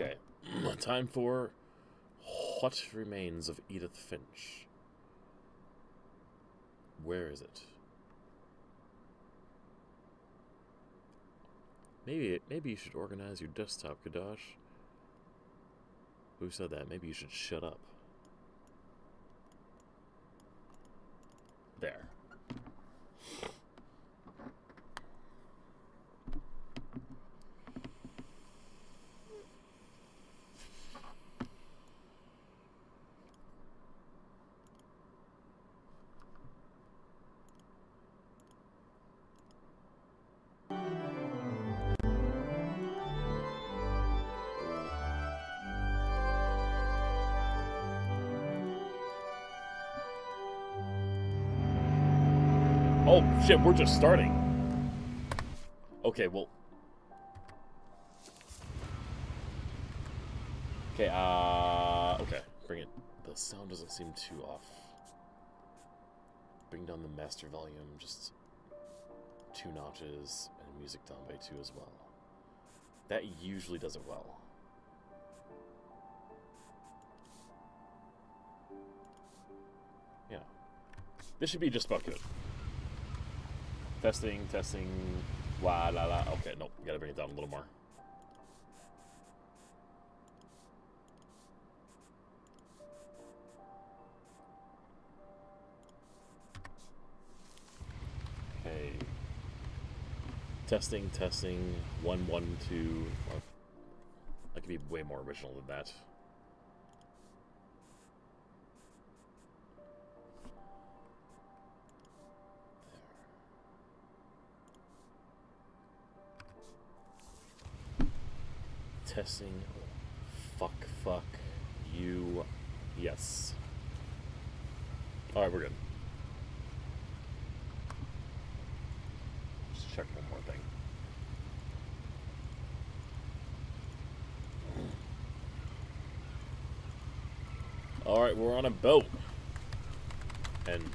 Okay, time for What Remains of Edith Finch. Where is it? Maybe you should organize your desktop, Kadash. Who said that? Maybe you should shut up. There. Oh, shit, we're just starting. Okay, well... Okay, okay, bring it. The sound doesn't seem too off. Bring down the master volume just 2 notches, and music down by 2 as well. That usually does it well. Yeah. This should be just about good. Testing, testing, la la la. Okay, nope, gotta bring it down a little more. Okay. Testing, testing, 1 1 2. Well, I could be way more original than that. Testing. Fuck. You. Yes. Alright, we're good. Just check one more thing. Alright, we're on a boat. And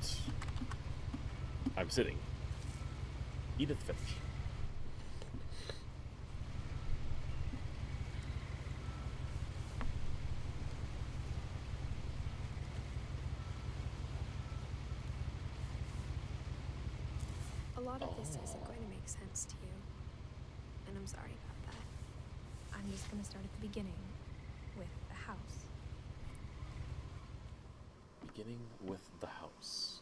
I'm sitting. Edith Finch. A lot of this isn't going to make sense to you, and I'm sorry about that. I'm just going to start at the beginning, with the house. Beginning with the house.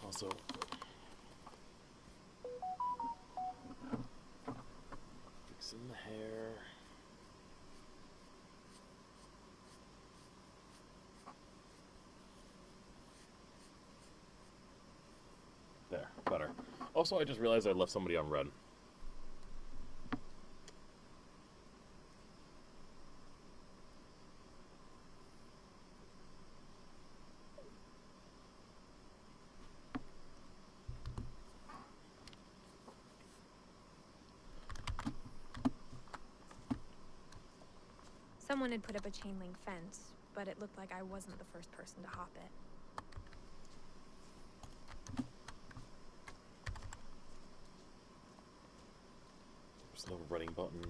Also, fixing the hair. There, better. Also, I just realized I left somebody on red. Someone had put up a chain link fence, but it looked like I wasn't the first person to hop it. There's no running button.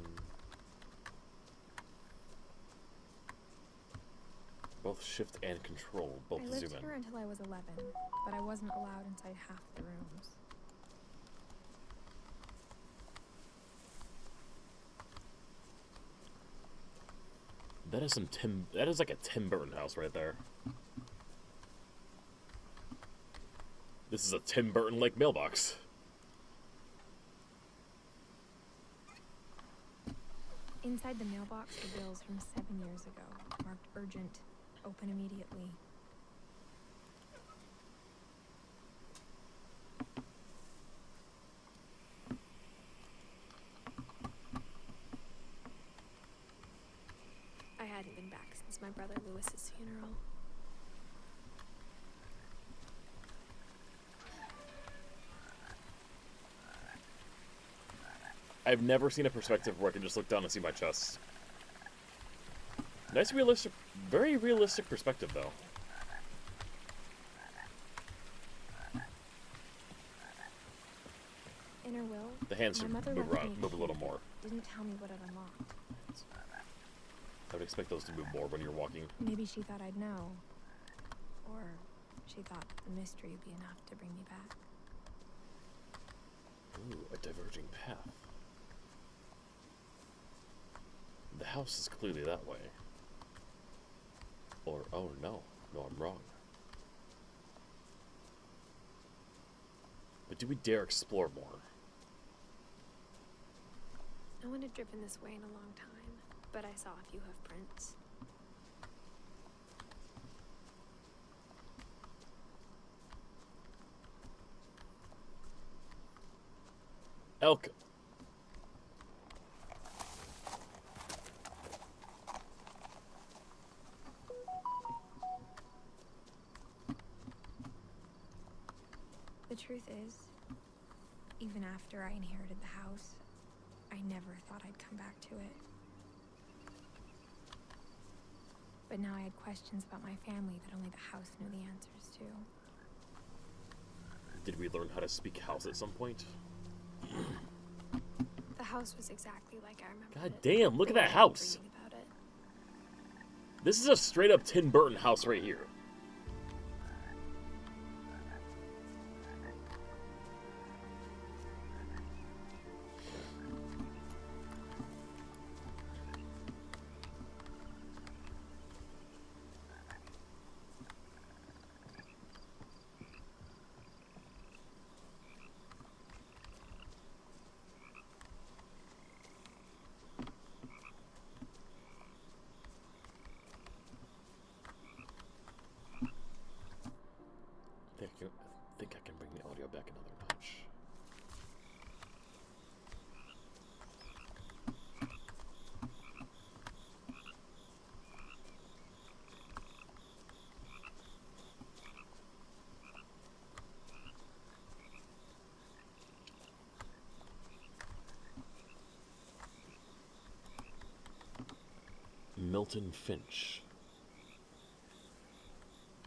Both shift and control, both I zoom lived in. here until I was 11, but I wasn't allowed inside half the rooms. That is that is like a Tim Burton house right there. This is a Tim Burton like mailbox. Inside the mailbox were bills from 7 years ago, marked urgent, open immediately. I hadn't been back since my brother Lewis's funeral. I've never seen a perspective where I can just look down and see my chest. Nice realistic, very realistic perspective though. In inner will. The hands My should mother move left me around, to move a little keep. more. Didn't tell me what it unlocked. I would expect those to move more when you're walking. Maybe she thought I'd know. Or she thought the mystery would be enough to bring me back. Ooh, a diverging path. The house is clearly that way. Or, oh no. No, I'm wrong. But do we dare explore more? No one had driven this way in a long time, but I saw a few hoof prints. Elk. The truth is, even after I inherited the house, I never thought I'd come back to it. But now I had questions about my family that only the house knew the answers to. Did we learn how to speak house at some point? The house was exactly like I remembered God it. damn, look The at way that I'd house. dreamed about it. This is a straight up Tim Burton house right here. I think I can bring the audio back another notch. Milton Finch.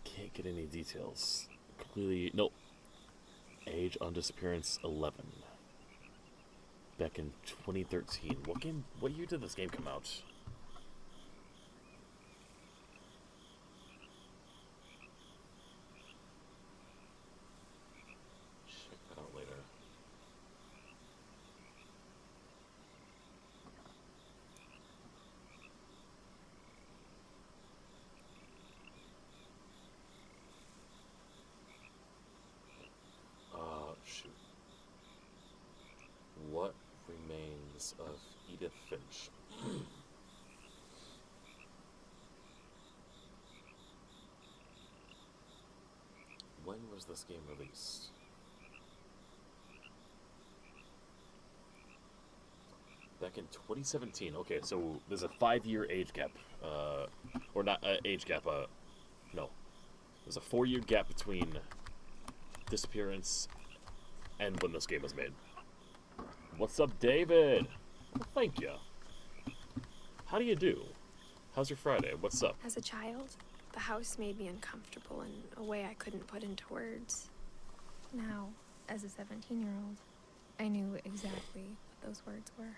Can't get any details. Clearly, nope. Age on disappearance 11. Back in 2013. What year did this game come out? Check that out later. Shoot. What remains of Edith Finch? When was this game released? Back in 2017. Okay, so there's a 5-year age gap. Or not age gap. No. There's a 4-year gap between disappearance and when this game was made. What's up, David? Well, thank you. How do you do? How's your Friday? What's up? As a child, the house made me uncomfortable in a way I couldn't put into words. Now, as a 17-year-old, I knew exactly what those words were.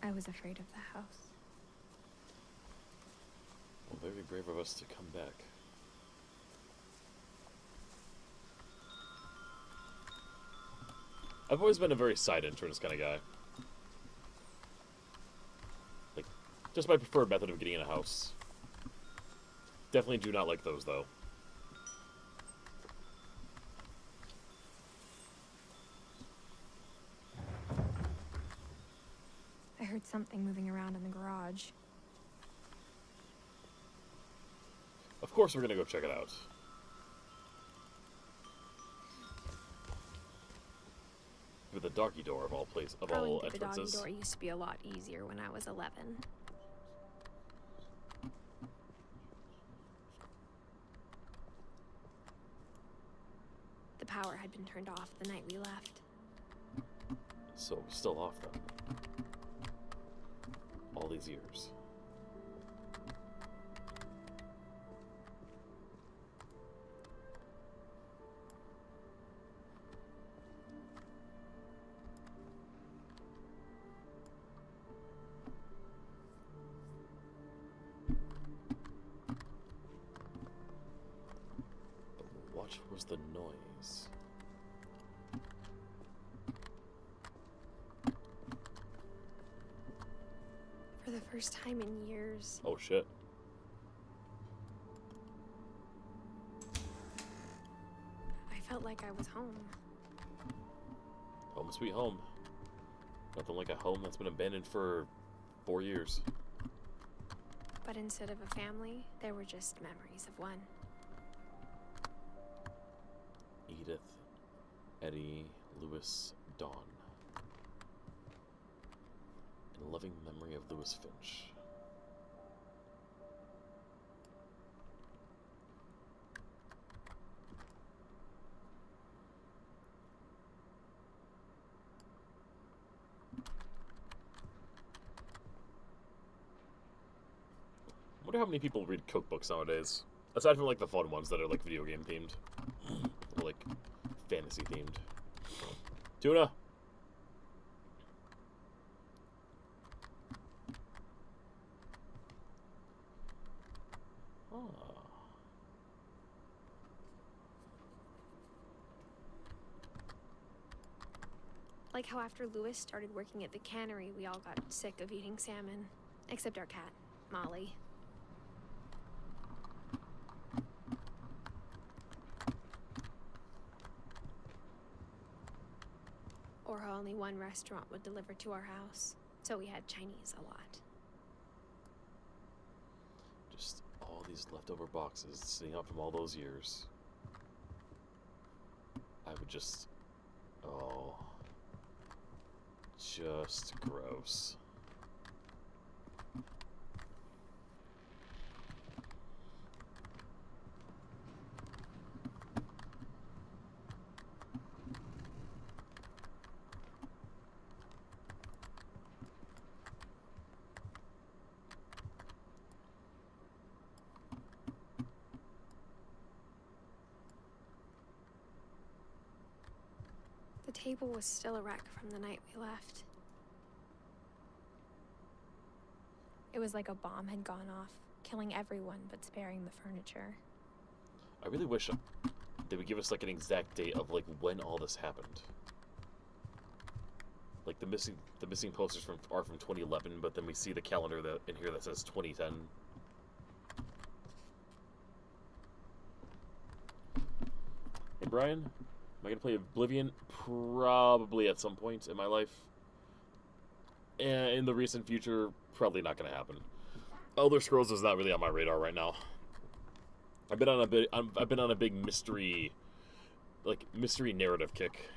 I was afraid of the house. Well, very brave of us to come back. I've always been a very side entrance kind of guy. Like, just my preferred method of getting in a house. Definitely do not like those, though. I heard something moving around in the garage. Of course we're gonna go check it out. With the doggy door of all all The doggy entrances. door used to be a lot easier when I was 11. The power had been turned off the night we left. So it was still off then. All these years. the first time in years. Oh, shit. I felt like I was home. Home sweet home. Nothing like a home that's been abandoned for 4 years. But instead of a family, there were just memories of one. Edith, Eddie, Lewis, Dawn. In loving memory of Lewis Finch. I wonder how many people read cookbooks nowadays. Aside from like the fun ones that are like video game themed. Or like fantasy themed. Tuna! Oh. Like how after Lewis started working at the cannery, we all got sick of eating salmon. Except our cat, Molly. Or how only one restaurant would deliver to our house, so we had Chinese a lot. Just all these leftover boxes sitting out from all those years. I would just... Oh... Just gross. The table was still a wreck from the night we left. It was like a bomb had gone off, killing everyone but sparing the furniture. I really wish they would give us like an exact date of like when all this happened. Like the missing posters are from 2011, but then we see the calendar that in here that says 2010. Hey Brian, am I gonna play Oblivion? Probably at some point in my life. And in the recent future, probably not gonna happen. Elder Scrolls is not really on my radar right now. I've been on a big mystery narrative kick.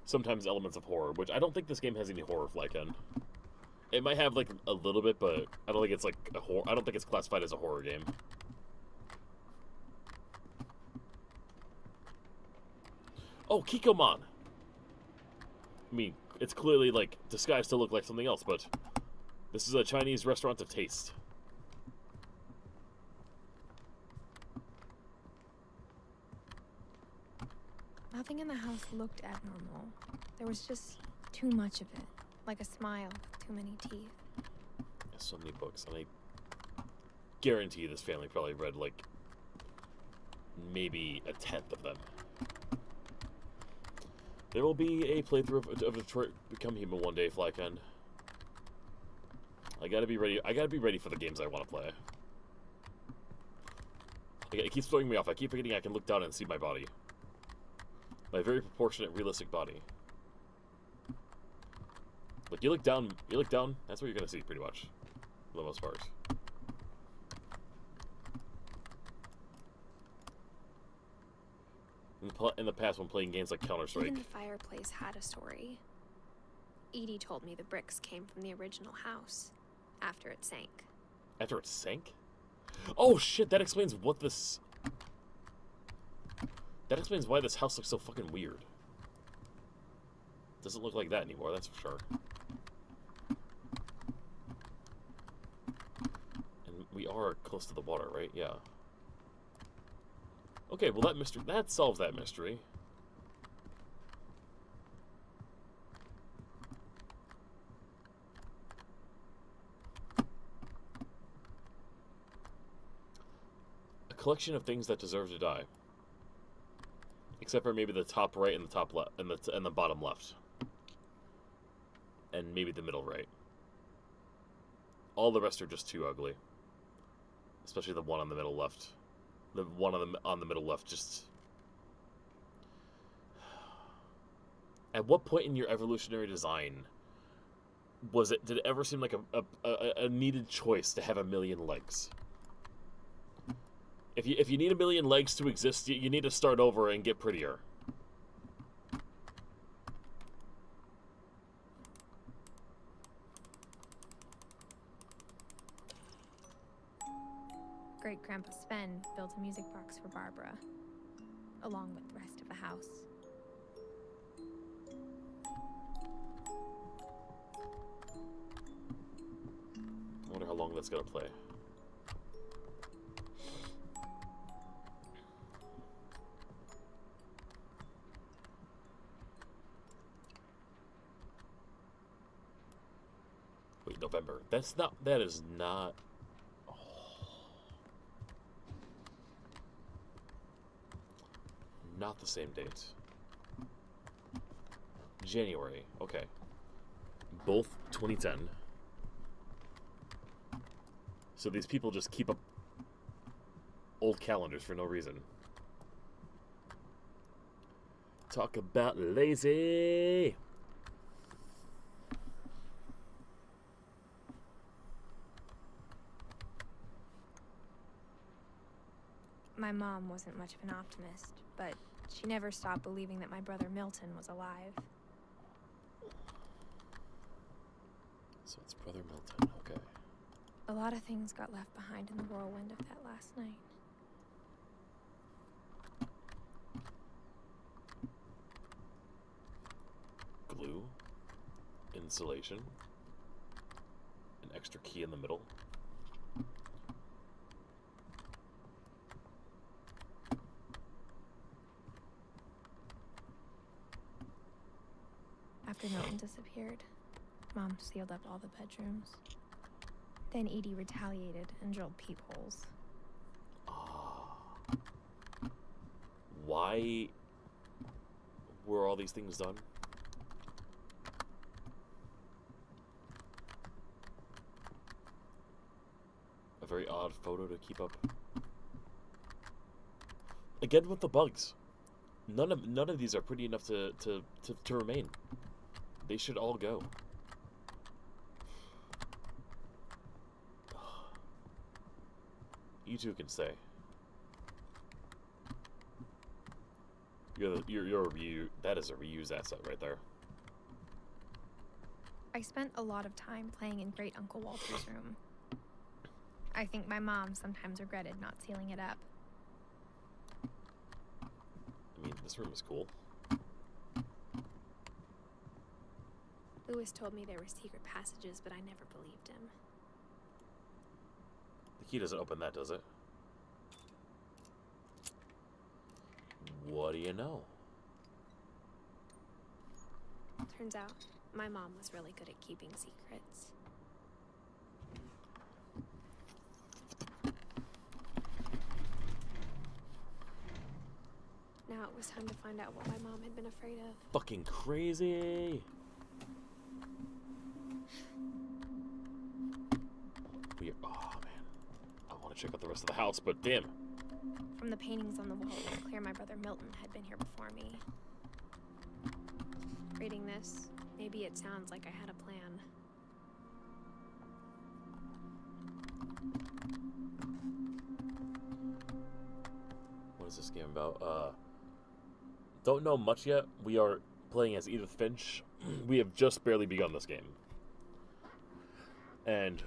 Sometimes elements of horror, which I don't think this game has any horror flag in. It might have like a little bit, but I don't think it's like a horror. I don't think it's classified as a horror game. Oh, Kikomon. I mean, it's clearly like disguised to look like something else, but this is a Chinese restaurant of taste. Nothing in the house looked abnormal. There was just too much of it. Like a smile with too many teeth. So many books, and I guarantee this family probably read like maybe a 10th of them. There will be a playthrough of Detroit Become Human one day, Flyken. I gotta be ready. I gotta be ready for the games I want to play. It keeps throwing me off. I keep forgetting I can look down and see my body. My very proportionate, realistic body. Look, you look down, that's what you're gonna see, pretty much. For the most part. In the past, when playing games like Counter-Strike. Even the fireplace had a story. Edie told me the bricks came from the original house, after it sank. After it sank? Oh shit, that explains what this... That explains why this house looks so fucking weird. Doesn't look like that anymore, that's for sure. And we are close to the water, right? Yeah. Okay, well that solves that mystery. A collection of things that deserve to die. Except for maybe the top right and the top left and the bottom left. And maybe the middle right. All the rest are just too ugly. Especially the one on the middle left. The one on the middle left just... At what point in your evolutionary design did it ever seem like a needed choice to have 1,000,000 legs? If you need 1,000,000 legs to exist, you need to start over and get prettier. Great-Grandpa Sven built a music box for Barbara, along with the rest of the house. I wonder how long that's gonna play. Wait, November. That is not... Not the same date. January. Okay. Both 2010. So these people just keep up old calendars for no reason. Talk about lazy! My mom wasn't much of an optimist, but she never stopped believing that my brother Milton was alive. So it's Brother Milton, okay. A lot of things got left behind in the whirlwind of that last night. Glue, insulation, an extra key in the middle. After Milton disappeared, Mom sealed up all the bedrooms. Then Edie retaliated and drilled peepholes. Why were all these things done? A very odd photo to keep up. Again with the bugs. None of these are pretty enough to remain. They should all go. You two can stay. Your review, that is a reused asset right there. I spent a lot of time playing in Great Uncle Walter's room. I think my mom sometimes regretted not sealing it up. I mean, this room is cool. Lewis told me there were secret passages, but I never believed him. The key doesn't open that, does it? What do you know? Turns out, my mom was really good at keeping secrets. Now it was time to find out what my mom had been afraid of. Fucking crazy! Oh man, I want to check out the rest of the house, but damn. From the paintings on the wall, it was clear my brother Milton had been here before me. Reading this, maybe it sounds like I had a plan. What is this game about? Don't know much yet. We are playing as Edith Finch. We have just barely begun this game. And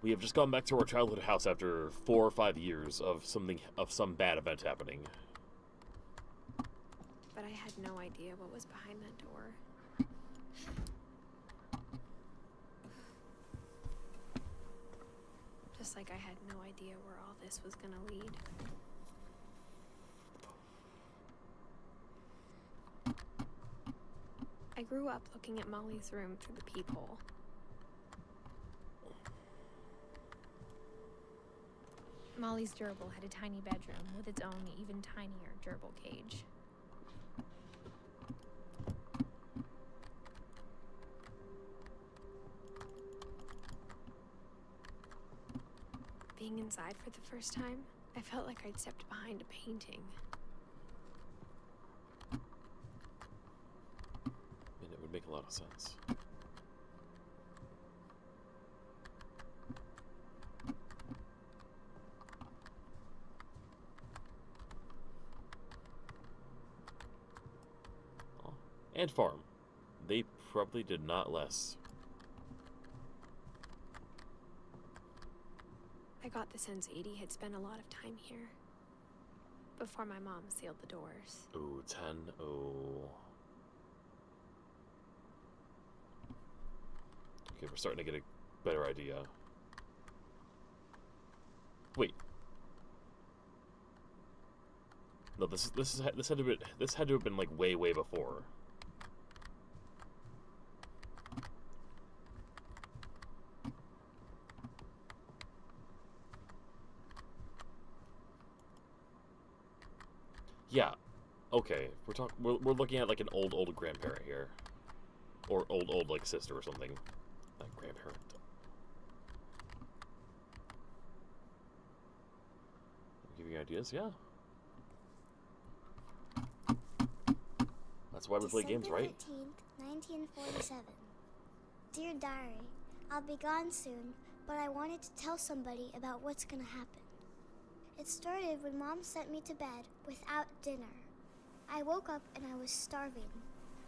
we have just gone back to our childhood house after 4 or 5 years of some bad event happening. But I had no idea what was behind that door. Just like I had no idea where all this was gonna lead. I grew up looking at Molly's room through the peephole. Molly's gerbil had a tiny bedroom with its own even tinier gerbil cage. Being inside for the first time, I felt like I'd stepped behind a painting. And it would make a lot of sense. Oh. And farm. They probably did not less. I got the sense Edie had spent a lot of time here before my mom sealed the doors. Ooh, 10. Oh. Okay, we're starting to get a better idea. Wait. No, this had to have been like way before. Yeah. Okay. We're looking at like an old grandparent here. Or old like sister or something. Not grandparent. Give you ideas, yeah. That's why we play games, right? December 13th, 1947. Dear Diary, I'll be gone soon, but I wanted to tell somebody about what's gonna happen. It started when Mom sent me to bed without dinner. I woke up and I was starving,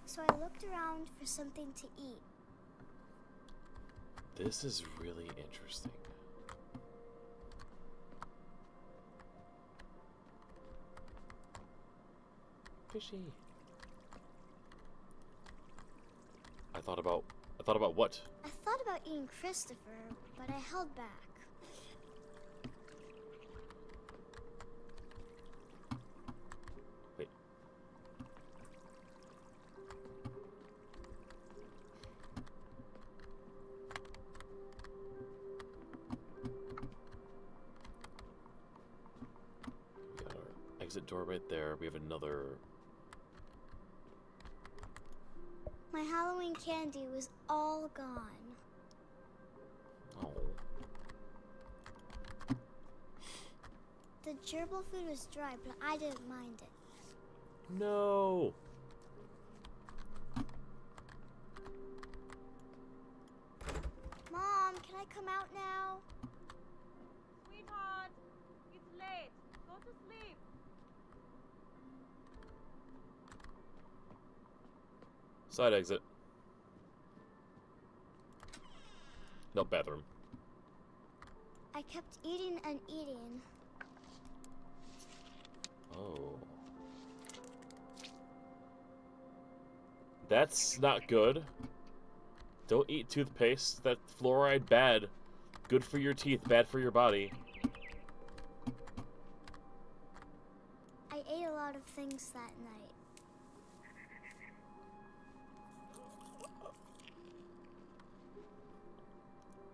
so I looked around for something to eat. This is really interesting. Fishy. I thought about what? I thought about eating Christopher, but I held back. Wait. We got our exit door right there. We have another. My Halloween candy was all gone. Oh. The gerbil food was dry, but I didn't mind it. No. Mom, can I come out now? Sweetheart, it's late. Go to sleep. Side exit. No, bathroom. I kept eating and eating. Oh. That's not good. Don't eat toothpaste. That fluoride bad. Good for your teeth, bad for your body. I ate a lot of things that night.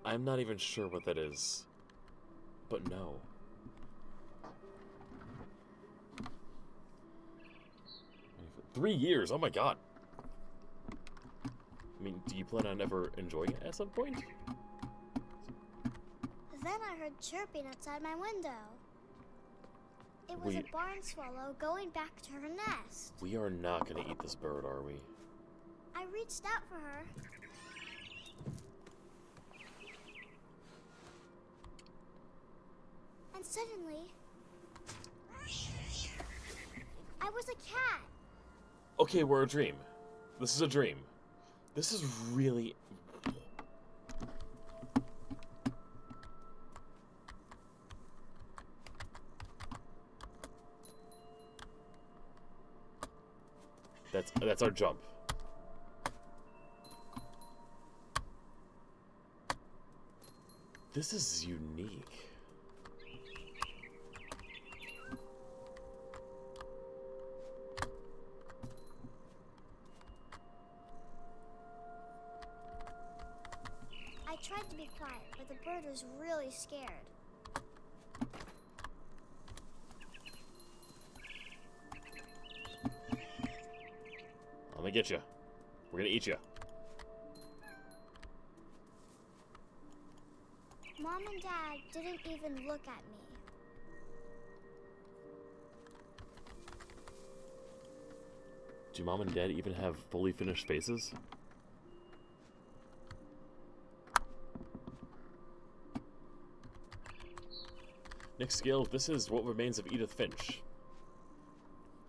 I'm not even sure what that is. But no. Three years, oh my god. I mean, do you plan on ever enjoying it at some point? Then I heard chirping outside my window. It was a barn swallow going back to her nest. We are not going to eat this bird, are we? I reached out for her. And suddenly, I was a cat. Okay, we're a dream. This is a dream. This is really... That's our jump. This is unique. I tried to be quiet, but the bird was really scared. I'm gonna get you. We're gonna eat you. Mom and Dad didn't even look at me. Do Mom and Dad even have fully finished faces? Nick Scales, this is What Remains of Edith Finch.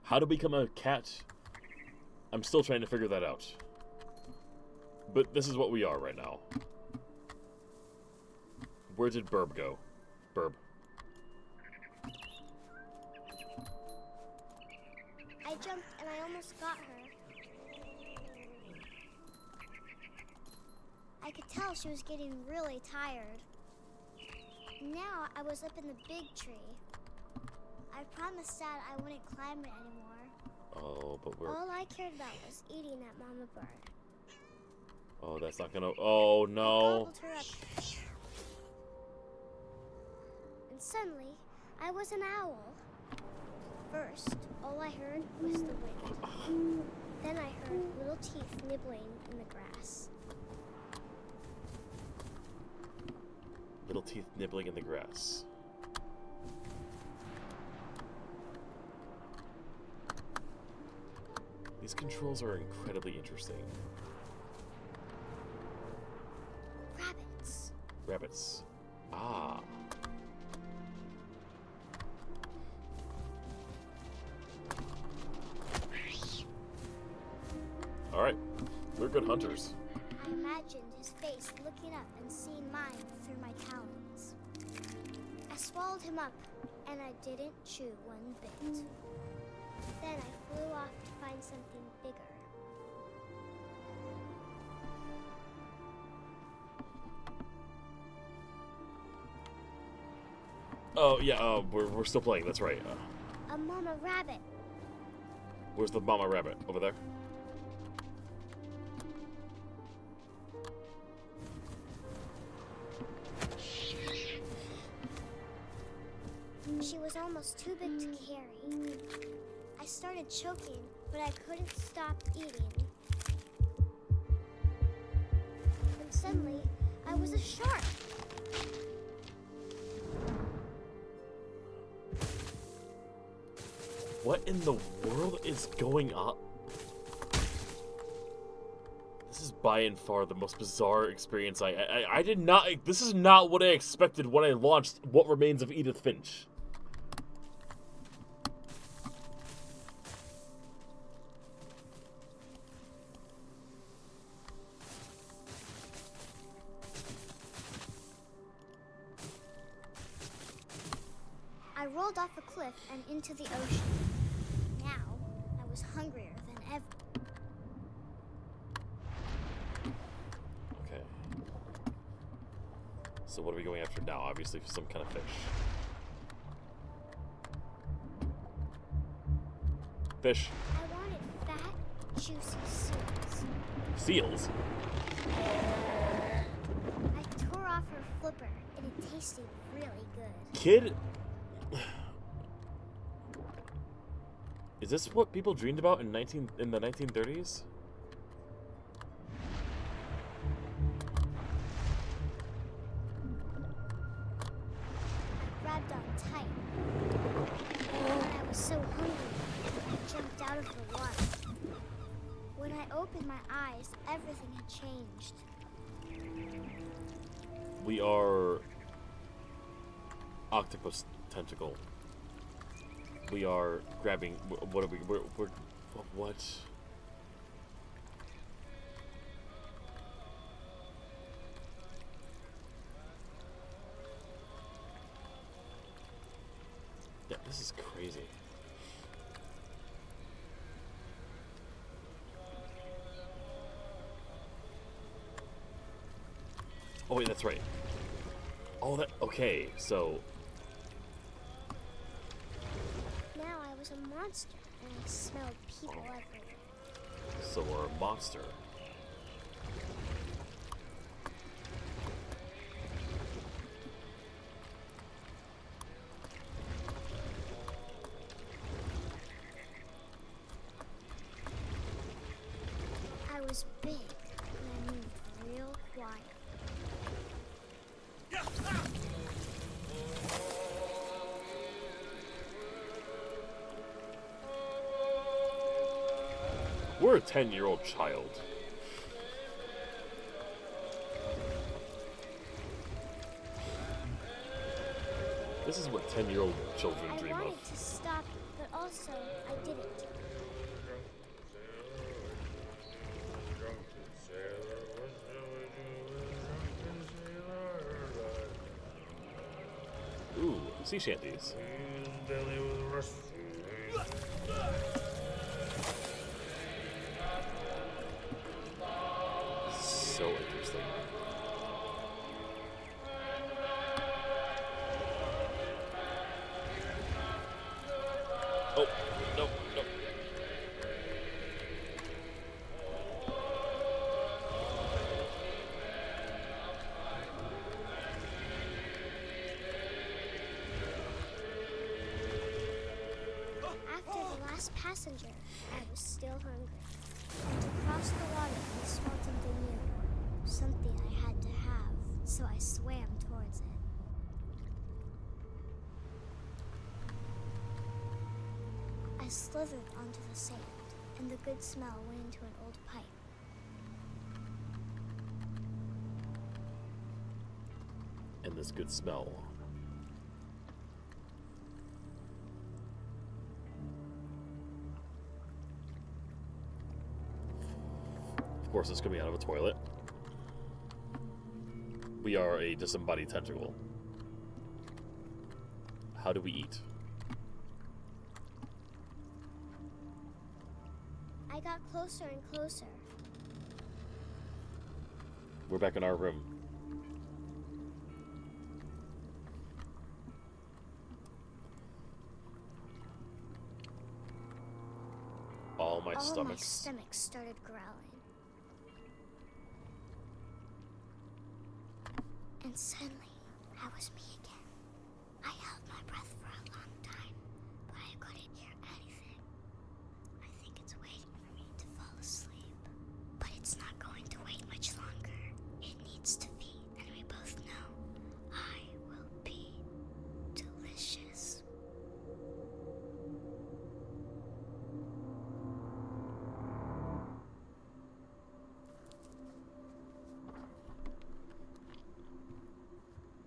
How to become a cat? I'm still trying to figure that out. But this is what we are right now. Where did Burb go? Burb. I jumped and I almost got her. I could tell she was getting really tired. Now I was up in the big tree. I promised Dad I wouldn't climb it anymore. Oh, but we're... All I cared about was eating that mama bird. Oh, that's not gonna... Oh, I no. gobbled her up. And suddenly, I was an owl. First, all I heard was the wind. Then I heard little teeth nibbling in the grass. Little teeth nibbling in the grass. These controls are incredibly interesting. Rabbits. Rabbits. Ah. Alright. We're good hunters. I imagined his face looking up and seeing mine through my talons. I swallowed him up, and I didn't chew one bit. Then I flew off to find something bigger. Oh, yeah, we're still playing, that's right. A mama rabbit. Where's the mama rabbit? Over there? She was almost too big to carry. I started choking, but I couldn't stop eating. And suddenly, I was a shark. What in the world is going on? This is by and far the most bizarre experience I did not... This is not what I expected when I launched What Remains of Edith Finch. I rolled off a cliff and into the ocean. Now, I was hungrier than ever. Okay. So what are we going after now? Obviously some kind of fish. Fish. I wanted fat, juicy seals. Seals? I tore off her flipper, and it tasted really good. Kid? Is this what people dreamed about in the 1930s? I grabbed on tight. And I was so hungry, I jumped out of the water. When I opened my eyes, everything had changed. We are octopus tentacle. We are grabbing. What are we? We're what? Yeah, this is crazy. Oh wait, that's right. Oh, that okay. So. Now I was a monster, and I smelled people everywhere. So we're a monster. I was big, and I moved real quiet. We're a 10-year-old child. This is what 10-year-old children dream I of. wanted to stop, but also I didn't. Ooh, sea shanties. So interesting. Oh, no, no. After the last passenger, I was still hungry. And to cross the water, I smelled something new. Something I had to have, so I swam towards it. I slithered onto the sand, and the good smell went into an old pipe. And this good smell. Of course, it's coming out of a toilet. We are a disembodied tentacle. How do we eat? I got closer and closer. We're back in our room. All my My stomachs. stomach started growling. And suddenly, I was me again. I held my breath for a long time, but I couldn't hear anything. I think it's waiting for me to fall asleep. But it's not going to wait much longer. It needs to feed, and we both know I will be delicious.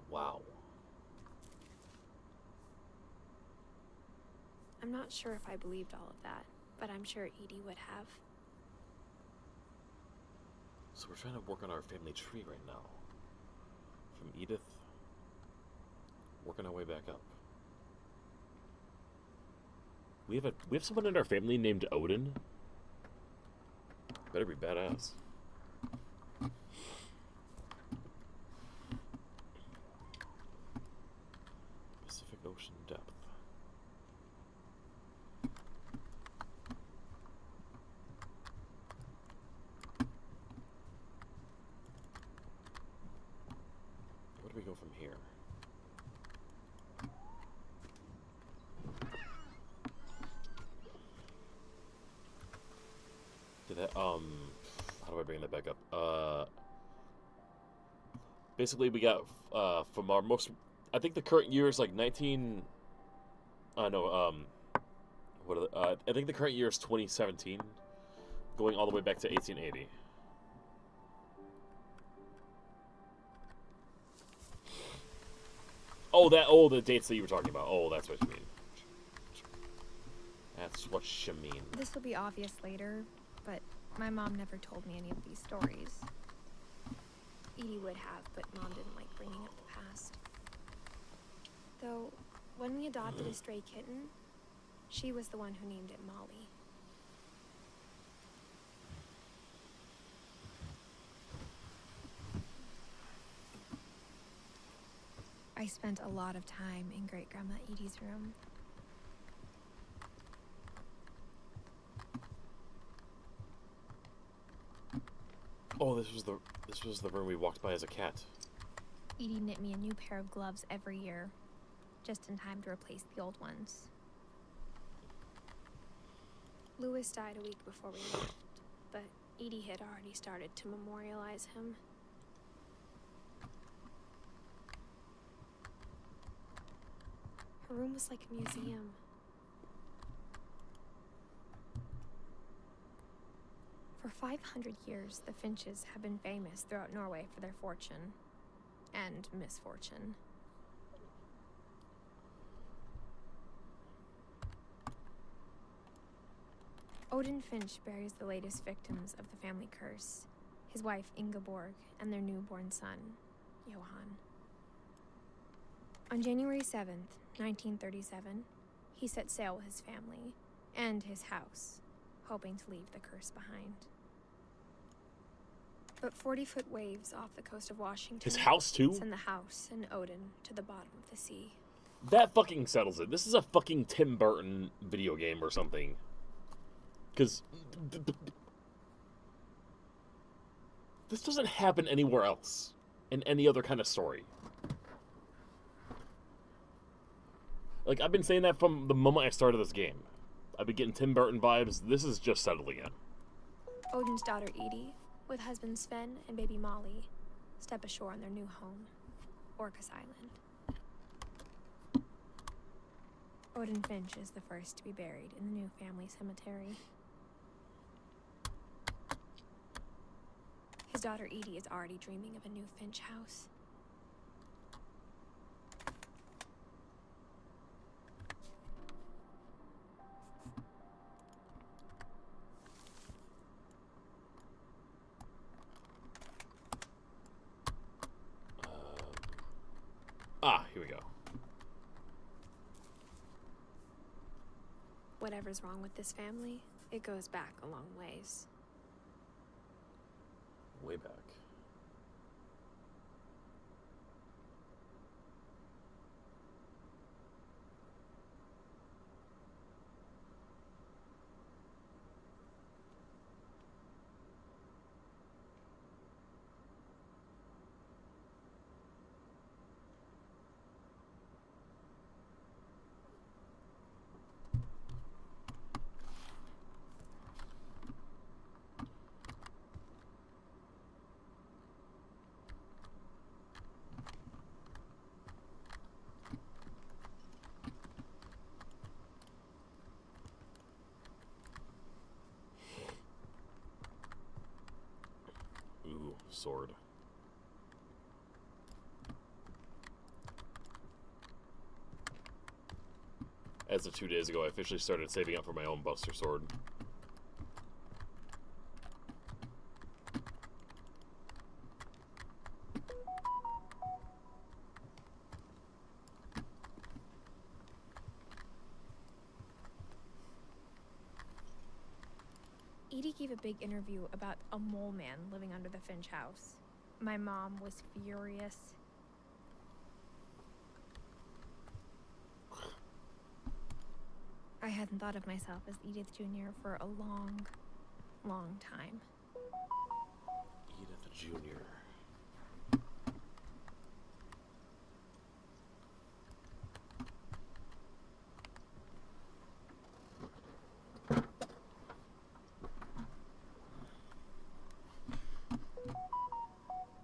Wow. I'm not sure if I believed all of that, but I'm sure Edie would have. So we're trying to work on our family tree right now. From Edith, working our way back up. We have someone in our family named Odin. Better be badass. Pacific Ocean depth. Where do we go from here? Did that, how do I bring that back up? Basically we got, from our most, I think the current year is like 19, I think the current year is 2017, going all the way back to 1880. Oh, the dates that you were talking about. Oh, that's what you mean. That's what you mean. This will be obvious later, but my mom never told me any of these stories. Edie would have, but Mom didn't like bringing up the past. Though, when we adopted a stray kitten, she was the one who named it Molly. I spent a lot of time in Great-Grandma Edie's room. Oh, this was the room we walked by as a cat. Edie knit me a new pair of gloves every year, just in time to replace the old ones. Louis died a week before we left, but Edie had already started to memorialize him. Her room was like a museum. For 500 years, the Finches have been famous throughout Norway for their fortune and misfortune. Odin Finch buries the latest victims of the family curse, his wife Ingeborg and their newborn son, Johan. On January 7th, 1937, he set sail with his family and his house, hoping to leave the curse behind. But 40-foot waves off the coast of Washington... His house, too? ...send the house and Odin to the bottom of the sea. That fucking settles it. This is a fucking Tim Burton video game or something. Because... this doesn't happen anywhere else. In any other kind of story. Like, I've been saying that from the moment I started this game. I've been getting Tim Burton vibes. This is just settling in. Odin's daughter Edith, with husband Sven and baby Molly, step ashore on their new home, Orcas Island. Odin Finch is the first to be buried in the new family cemetery. His daughter Edie is already dreaming of a new Finch house. Here we go. Whatever's wrong with this family, it goes back a long ways. Way back. Sword. As of 2 days ago, I officially started saving up for my own Buster Sword. Edie gave a big interview about a mole man living under the Finch house. My mom was furious. I hadn't thought of myself as Edith Jr. for a long, long time. Edith Jr.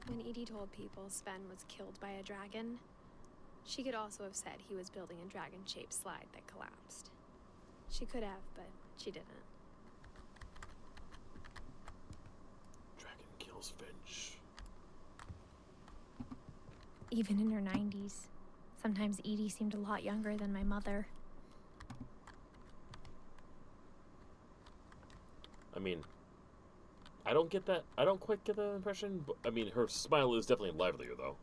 When Edie told people Sven was killed by a dragon, she could also have said he was building a dragon-shaped slide that collapsed. She could have, but she didn't. Dragon kills Finch. Even in her 90s, sometimes Edie seemed a lot younger than my mother. I mean, I don't get that. I don't quite get that impression. But, I mean, her smile is definitely livelier, though.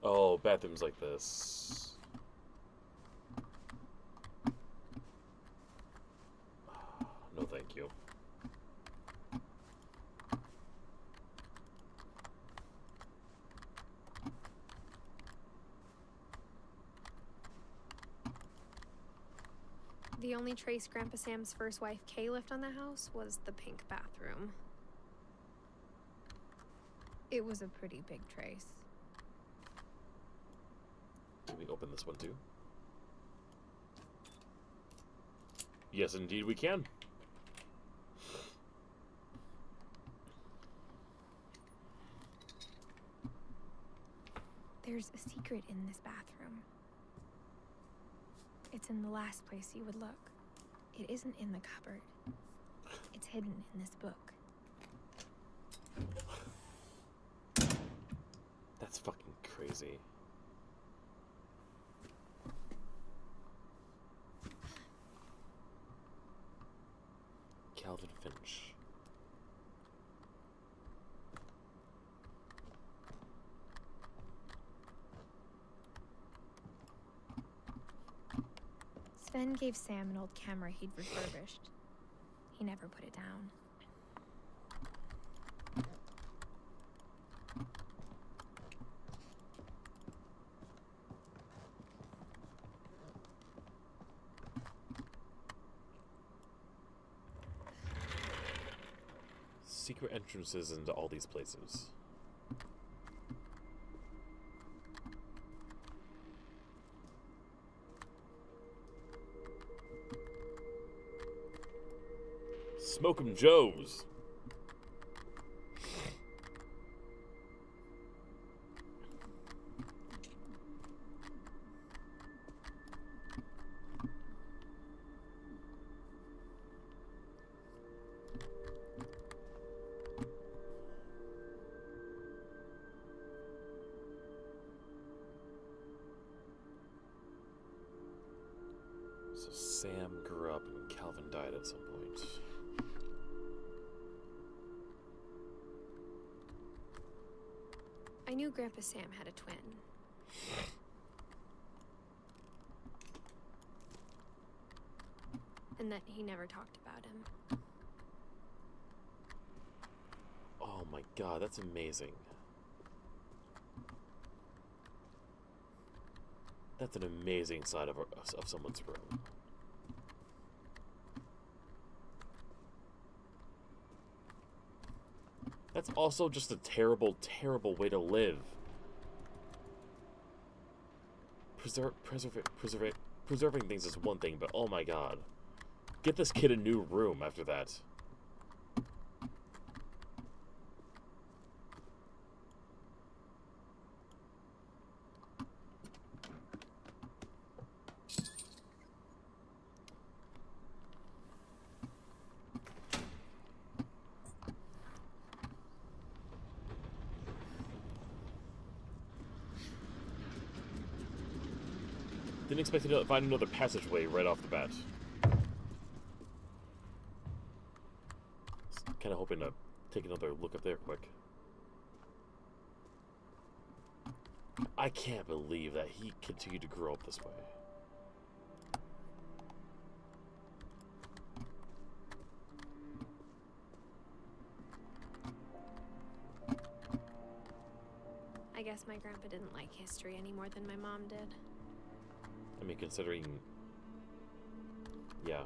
Oh, bathrooms like this. No, thank you. The only trace Grandpa Sam's first wife, Kay, left on the house was the pink bathroom. It was a pretty big trace. Can we open this one too? Yes, indeed we can. There's a secret in this bathroom. It's in the last place you would look. It isn't in the cupboard. It's hidden in this book. That's fucking crazy. Calvin Finch. Sven gave Sam an old camera he'd refurbished. He never put it down. Secret entrances into all these places. Smoke 'em Joes. So Sam grew up and Calvin died at some point. I knew Grandpa Sam had a twin. And that he never talked about him. Oh my god, that's amazing. That's an amazing side of someone's room. That's also just a terrible, terrible way to live. Preserving things is one thing, but oh my god. Get this kid a new room after that. Didn't expect to find another passageway right off the bat. Kind of hoping to take another look up there quick. I can't believe that he continued to grow up this way. I guess my grandpa didn't like history any more than my mom did. I mean, considering... Yeah.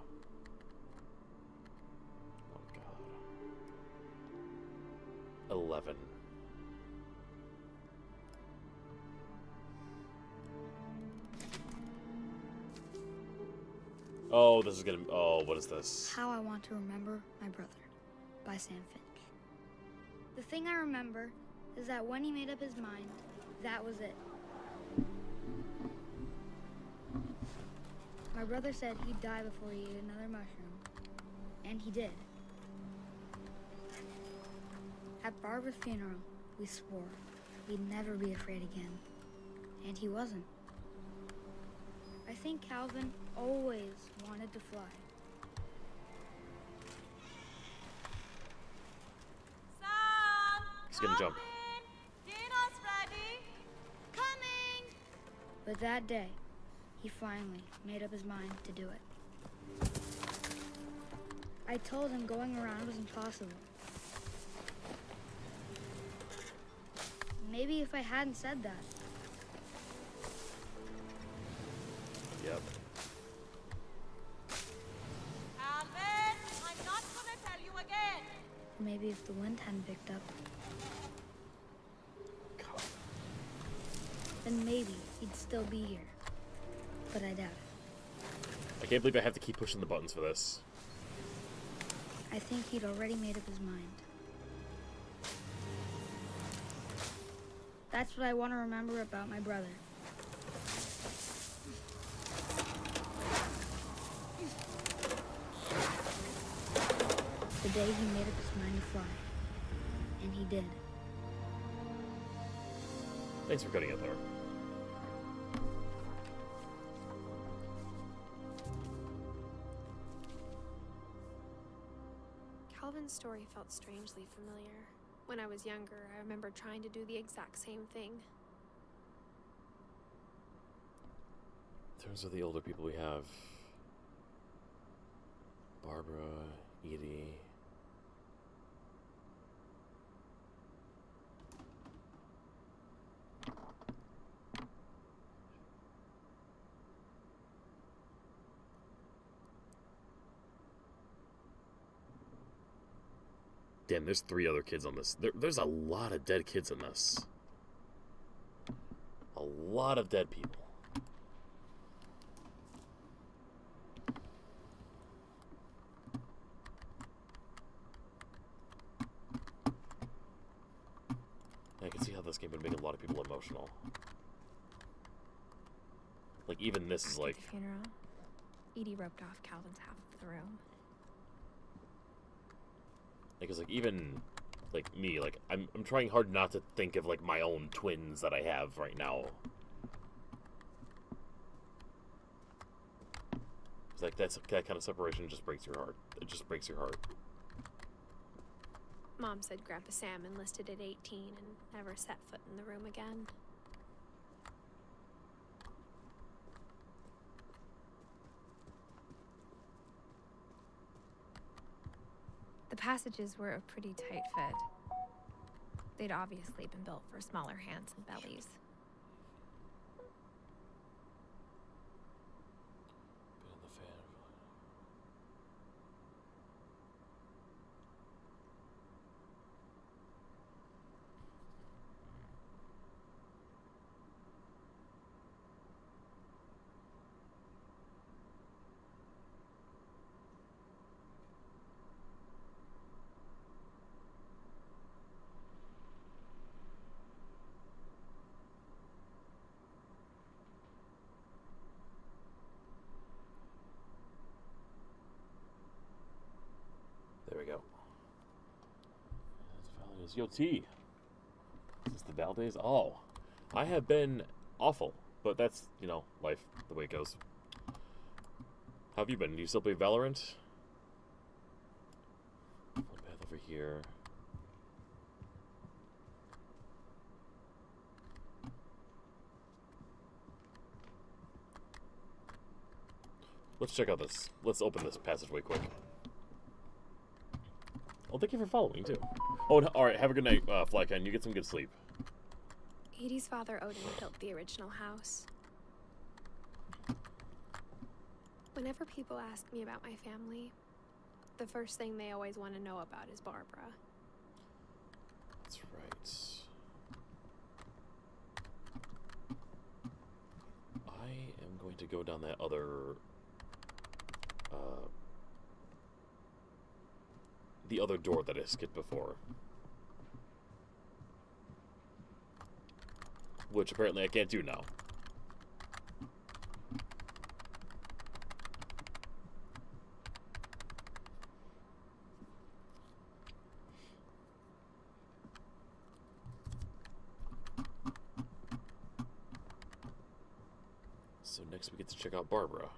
Oh, God. 11. Oh, this is gonna... Oh, what is this? How I Want to Remember My Brother by Sam Finch. The thing I remember is that when he made up his mind, that was it. My brother said he'd die before he ate another mushroom, and he did. At Barbara's funeral, we swore we'd never be afraid again, and he wasn't. I think Calvin always wanted to fly. Sam! He's gonna jump. Dinner's ready. Coming! But that day, he finally made up his mind to do it. I told him going around was impossible. Maybe if I hadn't said that, Yep. Calvin, I'm not gonna tell you again. maybe if the wind hadn't picked up, God. then maybe he'd still be here. But I doubt it. I can't believe I have to keep pushing the buttons for this. I think he'd already made up his mind. That's what I want to remember about my brother. The day he made up his mind to fly. And he did. Thanks for cutting it there. Calvin's story felt strangely familiar. When I was younger, I remember trying to do the exact same thing. In terms of the older people we have, Barbara, Edie. Damn, there's 3 other kids on this. There's a lot of dead kids in this. A lot of dead people. I can see how this game would make a lot of people emotional. Like, even this is like... At the funeral, Edie roped off Calvin's half of the room. Because, like, even, like, me, like, I'm trying hard not to think of, like, my own twins that I have right now. It's like, that kind of separation just breaks your heart. It just breaks your heart. Mom said Grandpa Sam enlisted at 18 and never set foot in the room again. The passages were a pretty tight fit. They'd obviously been built for smaller hands and bellies. There we go. That's Valdez. Yo, T. Is this the Valdez? Oh. I have been awful. But that's, you know, life. The way it goes. How have you been? Do you still play Valorant? One path over here. Let's check out this. Let's open this passageway quick. Oh, thank you for following, too. Oh, alright, have a good night, Flycon. You get some good sleep. Edie's father, Odin, built the original house. Whenever people ask me about my family, the first thing they always want to know about is Barbara. That's right. I am going to go down that other... the other door that I skipped before. Which apparently I can't do now. So next we get to check out Barbara.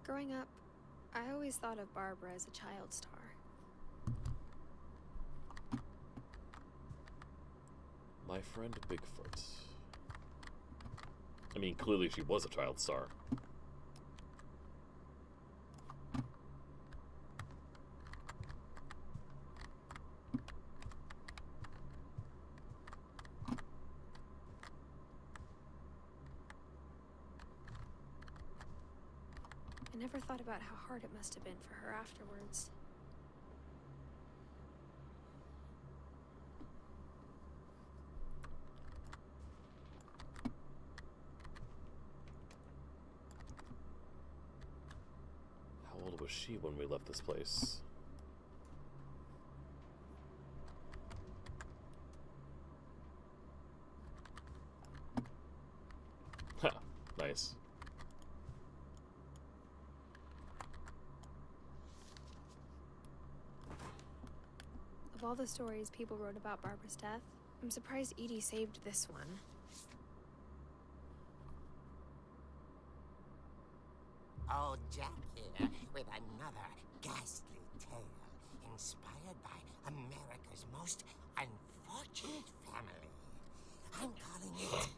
Growing up, I always thought of Barbara as a child star. My friend Bigfoot. I mean, clearly she was a child star. I never thought about how hard it must have been for her afterwards. was she when we left this place? Ha! Nice. Of all the stories people wrote about Barbara's death, I'm surprised Edie saved this one. Old Jack here with another ghastly tale inspired by America's most unfortunate family. I'm calling it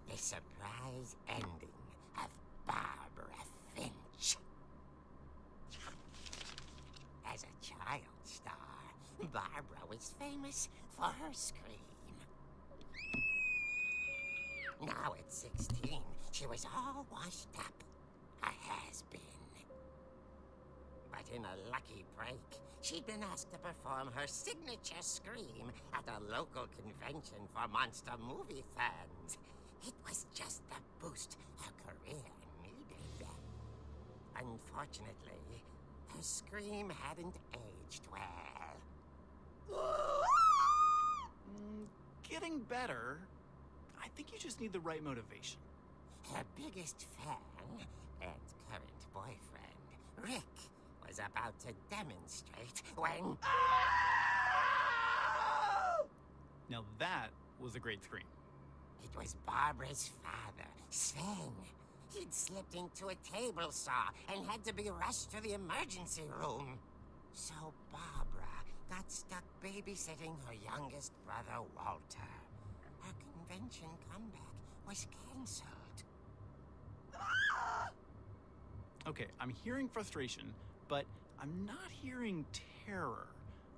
The Surprise Ending of Barbara Finch. As a child star, Barbara was famous for her scream. Now at 16, she was all washed up. A has-been. But in a lucky break, she'd been asked to perform her signature scream at a local convention for monster movie fans. It was just the boost her career needed. Unfortunately, her scream hadn't aged well. Getting better. I think you just need the right motivation. Her biggest fan and current boyfriend, Rick, was about to demonstrate when... Now that was a great scream. It was Barbara's father, Sven. He'd slipped into a table saw and had to be rushed to the emergency room. So Barbara got stuck babysitting her youngest brother, Walter. Her convention comeback was cancelled. Okay, I'm hearing frustration, but I'm not hearing terror.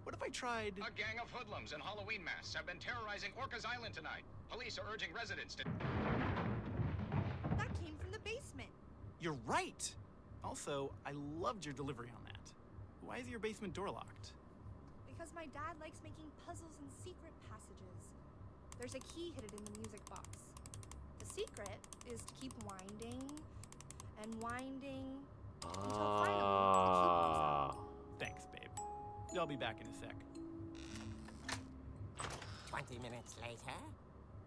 What if I tried... A gang of hoodlums in Halloween masks have been terrorizing Orca's Island tonight. Police are urging residents to... That came from the basement. You're right! Also, I loved your delivery on that. Why is your basement door locked? Because my dad likes making puzzles and secret passages. There's a key hidden in the music box. The secret is to keep winding and winding until finally the key comes out. Thanks, babe. I'll be back in a sec. 20 minutes later,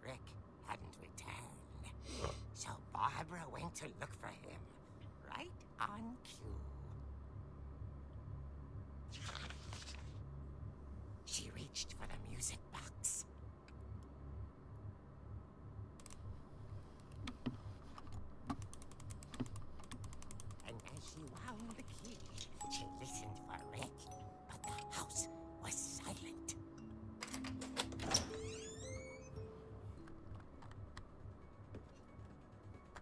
Rick hadn't returned. So Barbara went to look for him, right on cue. She reached for the music box. And as she wound the key, she listened for Rick, but the house was silent.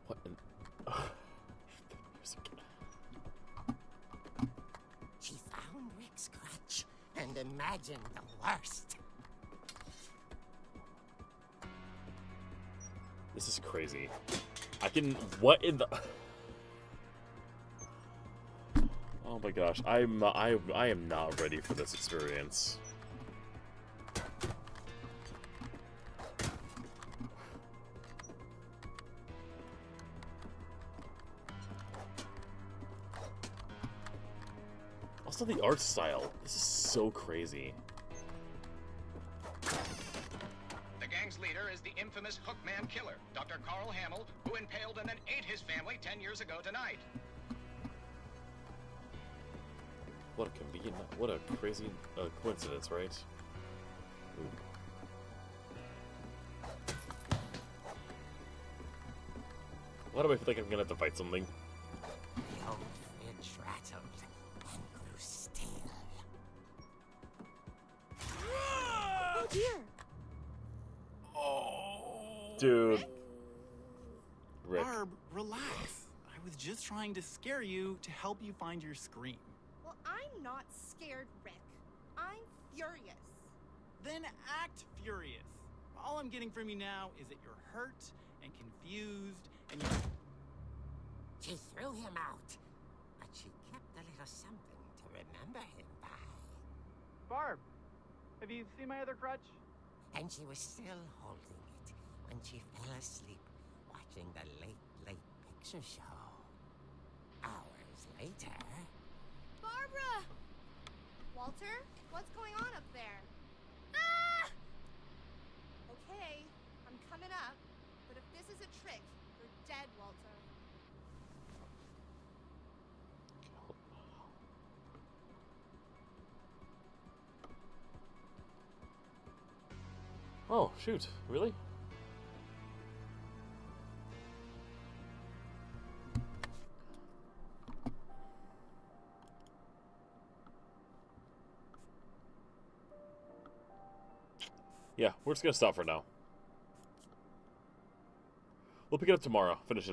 What in... She found Rick's crutch and imagined the worst. This is crazy. I can... What in the... Oh my gosh, I am not ready for this experience. Also the art style. This is so crazy. The gang's leader is the infamous Hookman killer, Dr. Carl Hamill, who impaled and then ate his family 10 years ago tonight. What a convenient, what a crazy coincidence, right? Ooh. Why do I feel like I'm gonna have to fight something? The old fridge rattled and grew still. Oh dear! Oh! Dude. Rick. Barb, relax. I was just trying to scare you to help you find your scream. Well, I'm not scared, Rick. I'm furious. Then act furious. All I'm getting from you now is that you're hurt and confused and you're... She threw him out, but she kept a little something to remember him by. Barb, have you seen my other crutch? And she was still holding it when she fell asleep watching the Late Late Picture Show. Hours later, Barbara! Walter, what's going on up there? Ah! Okay, I'm coming up, but if this is a trick, you're dead, Walter. Oh, shoot. Really? Yeah, we're just gonna stop for now. We'll pick it up tomorrow. Finish it up.